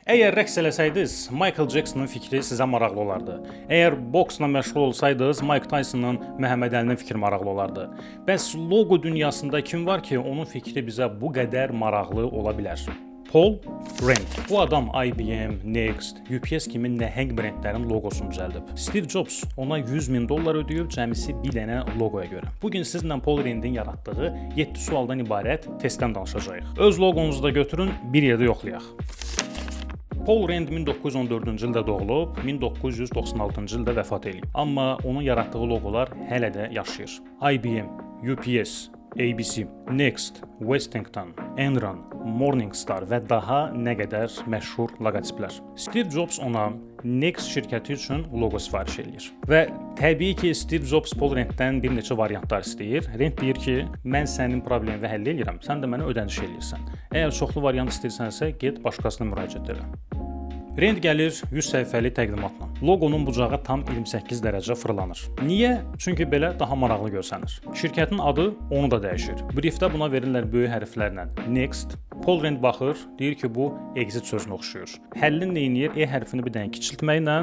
Əgər rəqs eləsəydiniz, Michael Jackson'ın fikri sizə maraqlı olardı. Əgər boksla məşğul olsaydınız, Mike Tyson'ın, Məhəmməd Əlinin fikri maraqlı olardı. Bəs loqo dünyasında kim var ki, onun fikri bizə bu qədər maraqlı ola bilər? Paul Rand. Bu adam IBM, Next, UPS kimi nəhəng brendlərin loqosunu düzəldib. Steve Jobs ona $100.000 ödəyib cəmisi bir dənə loqoya görə. Bugün sizlə Paul Rand'in yaratdığı 7 sualdan ibarət testdən danışacağıq. Öz loqonuzu da götürün, bir yerdə yoxlayaq. Paul Rand 1914-cü ildə doğulub, 1996-cı ildə vəfat edib. Amma onun yaratdığı loqolar hələ də yaşayır. IBM, UPS, ABC, Next, Westington, Enron, Morningstar və daha nə qədər məşhur loqotiplər. Steve Jobs ona Next şirkəti üçün loqo sifariş edir. Və təbii ki, Steve Jobs Paul Rand'dən bir neçə variantlar istəyir. Rand deyir ki, mən sənin problemini həll edirəm, sən də mənə ödəniş edirsən. Əgər çoxlu variant istəyirsənsə, get başqasına müraciət elə. Rand gəlir 100 səhifəli təqdimatla. Loqonun bucağı tam 28 dərəcə fırlanır. Niyə? Çünki belə daha maraqlı görsənir. Şirkətin adı onu da dəyişir. Briefdə buna verirlər böyük hərflərlə Next. Paul Rand baxır, deyir ki, bu exit sözünə oxşuyur. Həllin neyinir? E hərfini bir dənə kiçiltməklə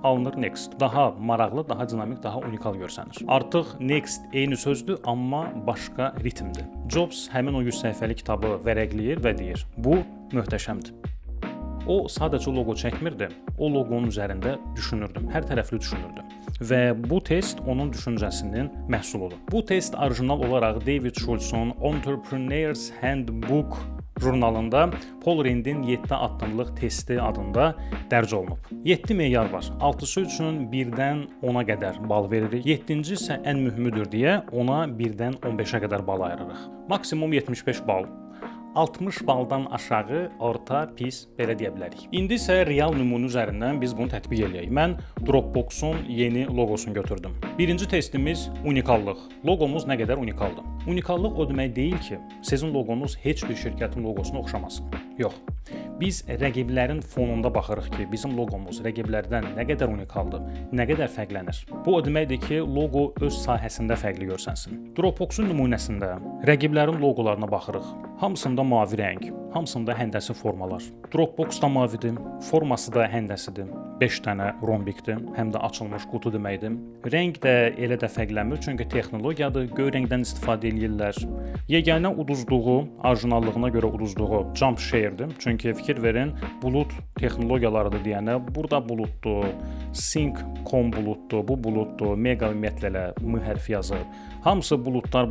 alınır Next. Daha maraqlı, daha dinamik, daha unikal görsənir. Artıq Next eyni sözdür, amma başqa ritmdir. Jobs həmin o 100 səhifəli kitabı vərəqləyir və deyir, bu möhtəşəmdir. O sadəcə loqo çəkmirdi, o loqonun üzərində düşünürdü, hər tərəfli düşünürdü. Və bu test onun düşüncəsinin məhsuludur. Bu test orijinal olaraq David Schultz'un Entrepreneur's Handbook jurnalında Paul Rand'in 7 addımlıq testi adında dərc olunub. 7 meyar var. 6-sı üçün 1-dən 10-a qədər bal veririk. 7-ci isə ən mühümüdür deyə ona 1-dən 15-ə qədər bal ayırırıq. Maksimum 75 bal. 60 baldan aşağı, orta, pis, belə deyə bilərik. İndi isə real nümunə üzərindən biz bunu tətbiq eləyək. Mən Dropbox-un yeni loqosunu götürdüm. Birinci testimiz unikallıq. Loqomuz nə qədər unikaldır? Unikallıq o demək deyil ki, sizin loqonuz heç bir şirkətin loqosuna oxşamasın. Yox. Biz rəqiblərin fonunda baxırıq ki, bizim loqomuz rəqiblərdən nə qədər unikaldır, nə qədər fərqlənir. Bu o deməkdir ki, loqo öz sahəsində fərqli görsənsin. Dropbox-un nümunəsində rəqiblərin loqolarına baxırıq. Hamısında mavi rəng, hamısında həndəsi formalar. Dropbox da mavidir, forması da həndəsidir. 5 dənə rombikdir, həm də açılmış qutu deməkdir. Rəng də elə də fərqlənmir, çünki texnologiyadır, göy rəngdən istifadə edirlər. Yeganə uduzduğu, orijinallığına görə uduzduğu jump share'dir. Çünki fikir verin, bulut texnologiyalarıdır deyənə, burada buluddur, sync.com buluddur, bu buluddur, mega ümumiyyətlə M hərfi yazır. Hamısı buludlar.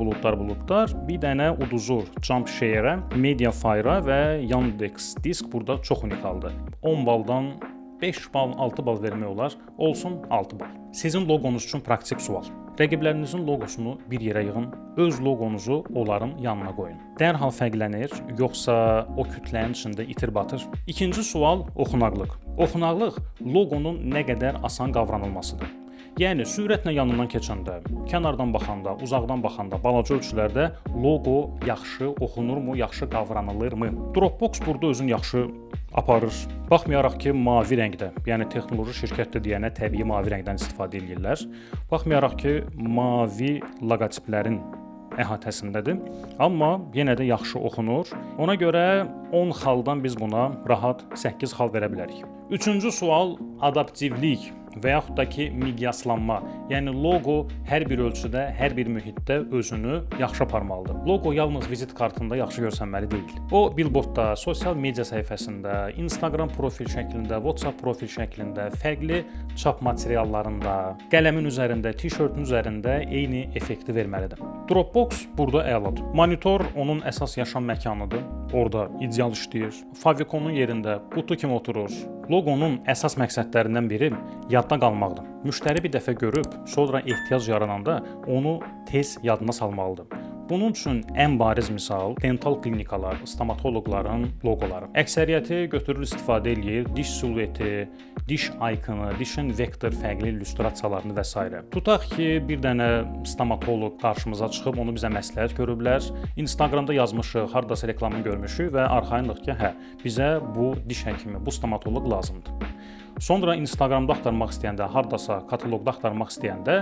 Bir dənə uduzur jump share'ə, Mediafire və Yandex Disk burada çox unikaldır. 10 baldan 5 bal, 6 bal vermək olar, olsun 6 bal. Sizin loqonuz üçün praktik sual. Rəqiblərinizin loqosunu bir yerə yığın, öz loqonuzu onların yanına qoyun. Dərhal fərqlənir, yoxsa o kütlənin içində itir batır? İkinci sual oxunaqlıq. Oxunaqlıq loqonun nə qədər asan qavranılmasıdır. Yəni sürətlə yanından keçəndə, kənardan baxanda, uzaqdan baxanda, balaca ölçülərdə loqo yaxşı oxunurmu, yaxşı qavranılırmı? Dropbox burada özünü yaxşı aparır. Baxmayaraq ki, mavi rəngdə, yəni texnoloji şirkətdir deyənə təbii mavi rəngdən istifadə edirlər. Baxmayaraq ki, mavi loqotiplərin əhatəsindədir, amma yenə də yaxşı oxunur. Ona görə 10 xaldan biz buna rahat 8 xal verə bilərik. Üçüncü sual adaptivlik və yaxud da ki, miqyaslanma. Yəni loqo hər bir ölçüdə, hər bir mühitdə özünü yaxşı aparmalıdır. Loqo yalnız vizit kartında yaxşı görsənməli deyil. O billboardda, sosial media səhifəsində, Instagram profil şəklində, WhatsApp profil şəklində, fərqli çap materiallarında, qələmin üzərində, tişörtün üzərində eyni effekti verməlidir. Dropbox burada əladır. Monitor onun əsas yaşam məkanıdır. Orada ideal işləyir. Favikonun yerində qutu kimi oturur. Loqonun əsas məqsədlərindən biri yadda qalmaqdır. Müştəri bir dəfə görüb, sonra ehtiyac yarananda onu tez yadına salmalıdır. Bunun üçün ən bariz misal dental klinikalar, stomatoloqların loqoları. Əksəriyyəti götürür istifadə eləyir, diş silueti, diş ikonu, dişin vektor fərqli illüstrasiyalarını və s. Tutaq ki, bir dənə stomatoloq qarşımıza çıxıb onu bizə məsləhət görüblər. Instagramda yazmışıq, hardasa reklamını görmüşük və arxayınlıq ki, bizə bu diş həkimi, bu stomatoloq lazımdır. Sonra Instagramda axtarmaq istəyəndə, hardasa kataloqda axtarmaq istəyəndə,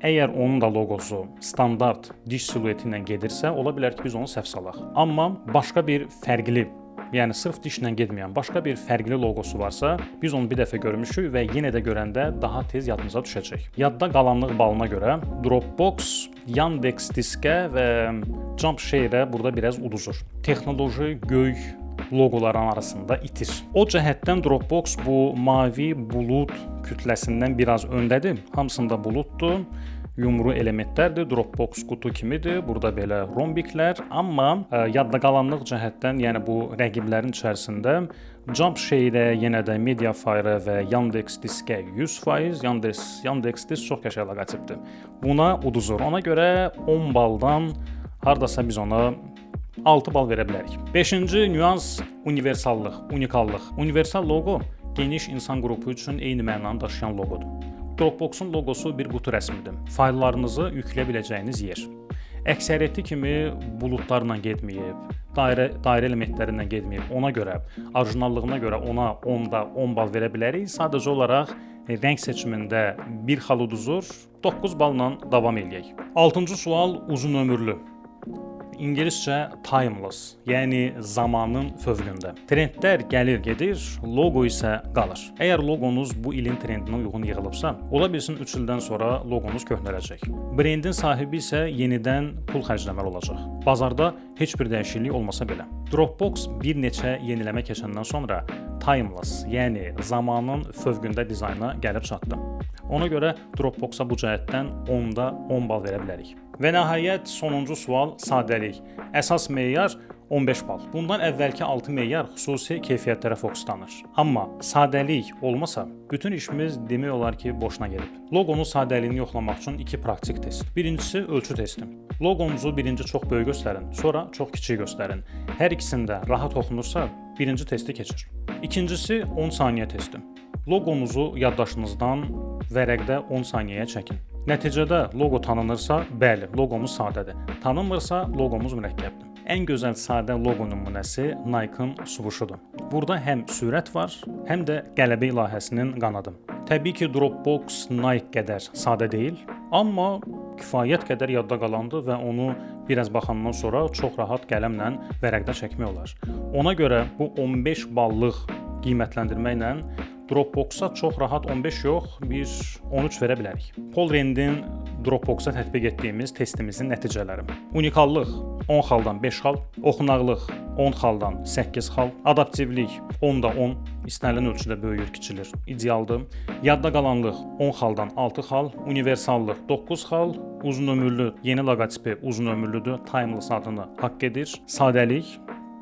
əgər onun da loqosu standart diş silueti ilə gedirsə, ola bilər ki, biz onu səhv salaq. Amma başqa bir fərqli yəni sırf dişlə getməyən başqa bir fərqli loqosu varsa, biz onu bir dəfə görmüşük və yenə də görəndə daha tez yadımıza düşəcək. Yadda qalanlıq balına görə Dropbox, Yandex Diskə və Jumpshare-ə burada biraz uduzur. Texnoloji göy loqoların arasında itir. O cəhətdən Dropbox bu mavi bulud kütləsindən biraz öndədir. Hamısında buluddur. Yumru elementlərdir, Dropbox qutu kimidir, burada belə rombiklər, amma yadda qalanlıq cəhətdən, yəni bu rəqiblərin içərisində Jumpshare-ə, yenə də Mediafire və Yandex Diskə 100%, Yandex Disk çox qəşəng loqotipdir. Buna uduzur. Ona görə 10 baldan hardasa biz ona 6 bal verə bilərik. 5-ci nüans universallıq, unikallıq. Universal loqo geniş insan qrupu üçün eyni mənanı daşıyan loqodur. Dropbox-un loqosu bir qutu rəsmidir. Fayllarınızı yükləyə biləcəyiniz yer. Əksəriyyəti kimi buludlarla getməyib, dairə elementlərindən getməyib. Ona görə, orijinallığına görə ona 10-da 10 bal verə bilərik. Sadəcə olaraq rəng seçimində bir xal uduzur, 9 balla davam eləyək. 6-cı sual uzun ömürlü. İngiliscə timeless, yəni zamanın fövqündə. Trendlər gəlir gedir, loqo isə qalır. Əgər loqonuz bu ilin trendinə uyğun yığılıbsa, ola bilsin 3 ildən sonra loqonuz köhnələcək. Brendin sahibi isə yenidən pul xərcləməli olacaq. Bazarda heç bir dəyişiklik olmasa belə. Dropbox bir neçə yeniləmə keçəndən sonra timeless, yəni zamanın fövqündə dizayna gəlib çatdı. Ona görə Dropbox-a bu cəhətdən 10-da 10 bal verə bilərik. Və nəhayət sonuncu sual sadəlik. Əsas meyar 15 bal. Bundan əvvəlki 6 meyar xüsusi keyfiyyətlərə fokuslanır. Amma sadəlik olmasa, bütün işimiz demək olar ki, boşuna gedib. Loqonun sadəliyini yoxlamaq üçün 2 praktik test. Birincisi ölçü testi. Loqonuzu birinci çox böyük göstərin, sonra çox kiçik göstərin. Hər ikisində rahat oxunursa, birinci testi keçir. İkincisi 10 saniyə testi. Loqonuzu yaddaşınızdan vərəqdə 10 saniyəyə çəkin. Nəticədə loqo tanınırsa, bəli, loqomuz sadədir. Tanınmırsa, loqomuz mürəkkəbdir. Ən gözəl sadə loqo nümunəsi Nike-ın suvuşudur. Burada həm sürət var, həm də qələbə ilahəsinin qanadı. Təbii ki, Dropbox Nike qədər sadə deyil, amma kifayət qədər yadda qalandı və onu biraz baxandan sonra çox rahat qələmlə vərəqdə çəkmək olar. Ona görə bu 15 ballıq qiymətləndirməklə Dropbox-a çox rahat 15 yox, bir 13 verə bilərik. Paul Randin Dropbox-a tətbiq etdiyimiz testimizin nəticələri. Unikallıq 10 xaldan 5 xal, oxunaqlıq 10 xaldan 8 xal, adaptivlik 10-da 10, istənilən ölçüdə böyüyür, kiçilir, idealdır. Yadda qalanlıq 10 xaldan 6 xal, universallıq 9 xal, uzun ömürlü, yeni loqotipi uzun ömürlüdür, timeless adını haqq edir. Sadəlik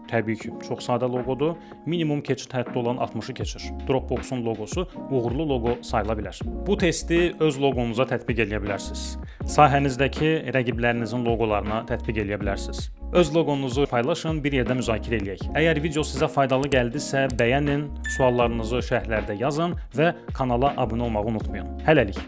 təbii ki, çox sadə loqodur. Minimum keçid həddi olan 60-ı keçir. Dropbox-un loqosu uğurlu loqo sayıla bilər. Bu testi öz loqonuza tətbiq edə bilərsiniz. Sahənizdəki rəqiblərinizin loqolarına tətbiq edə bilərsiniz. Öz loqonuzu paylaşın, bir yerdə müzakirə eləyək. Əgər video sizə faydalı gəldisə, bəyənin, suallarınızı şərhlərdə yazın və kanala abunə olmağı unutmayın. Hələlik.